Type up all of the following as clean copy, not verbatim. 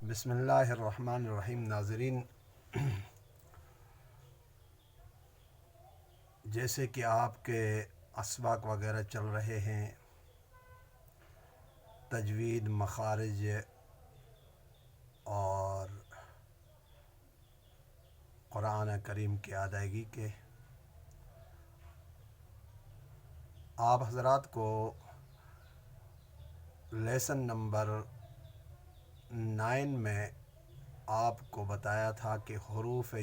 بسم اللہ الرحمن الرحیم۔ ناظرین، جیسے کہ آپ کے اسباق وغیرہ چل رہے ہیں، تجوید، مخارج اور قرآن کریم کی ادائیگی کے، آپ حضرات کو لیسن نمبر 9 میں آپ کو بتایا تھا کہ حروف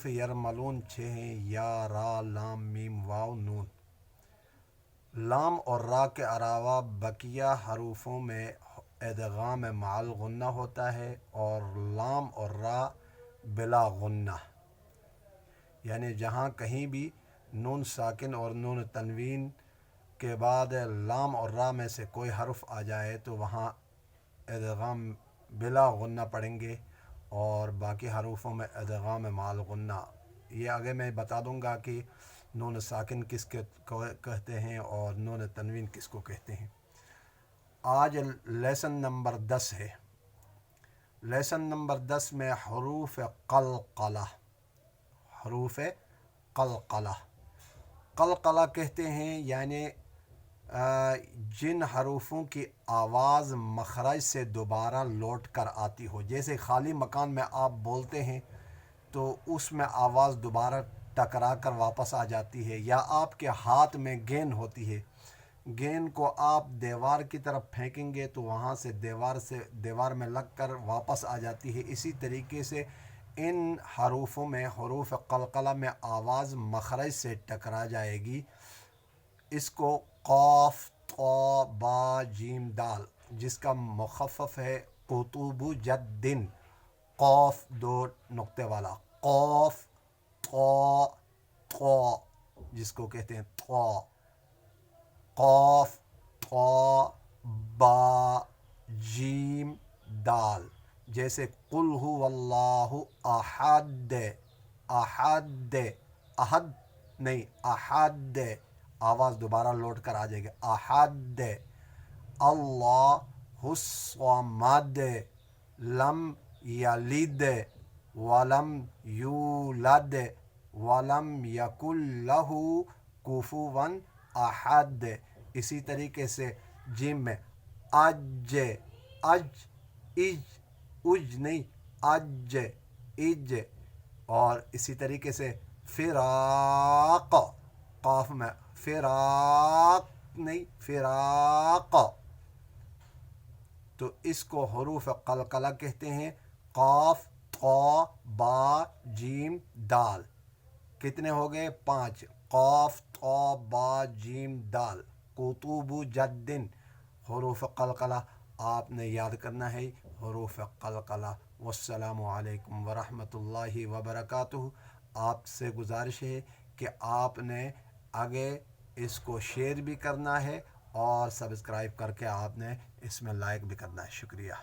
یرملون چھ ہیں: یا، را، لام، میم، واو، نون۔ لام اور را کے علاوہ بقیہ حروفوں میں ادغام مع الغنہ ہوتا ہے اور لام اور را بلا غنہ، یعنی جہاں کہیں بھی نون ساکن اور نون تنوین کے بعد لام اور را میں سے کوئی حرف آ جائے تو وہاں ادغام بلا غنہ پڑھیں گے، اور باقی حروفوں میں ادغام مع الغنہ۔ یہ آگے میں بتا دوں گا کہ نون ساکن کس کے کہتے ہیں اور نون تنوین کس کو کہتے ہیں۔ آج لیسن نمبر 10 ہے۔ لیسن نمبر 10 میں حروف قلقلہ کہتے ہیں، یعنی جن حروفوں کی آواز مخرج سے دوبارہ لوٹ کر آتی ہو۔ جیسے خالی مکان میں آپ بولتے ہیں تو اس میں آواز دوبارہ ٹکرا کر واپس آ جاتی ہے، یا آپ کے ہاتھ میں گیند ہوتی ہے، گیند کو آپ دیوار کی طرف پھینکیں گے تو وہاں سے دیوار میں لگ کر واپس آ جاتی ہے۔ اسی طریقے سے ان حروفوں میں، حروف قلقلہ میں آواز مخرج سے ٹکرا جائے گی۔ اس کو قاف، طا، با، جیم، دال، جس کا مخفف ہے قطب جدن، قاف 2 نقطے والا، قاف، طا، طا، جس کو کہتے ہیں طا، قاف، طا، با، جیم، دال۔ جیسے قل هو اللہ احد، احد، احد نہیں، احد، آواز دوبارہ لوٹ کر آ جائے گی، احد۔ اللہ الصمد، لم یلد ولم یولد ولم یکن لہ کفوا احد۔ اسی طریقے سے جیم میں اج، اج نہیں، اج، اج، اور اسی طریقے سے فراق، قاف میں فراق نہیں، فراق۔ تو اس کو حروف قلقلہ کہتے ہیں۔ قاف، طا، با، جیم، دال۔ کتنے ہو گئے؟ 5۔ قاف، طا، با، جیم، دال، قطب جدن، حروف قلقلہ آپ نے یاد کرنا ہے، حروف قلقلہ۔ والسلام علیکم ورحمۃ اللہ وبرکاتہ۔ آپ سے گزارش ہے کہ آپ نے آگے اس کو شیئر بھی کرنا ہے اور سبسکرائب کر کے آپ نے اس میں لائک بھی کرنا ہے۔ شکریہ۔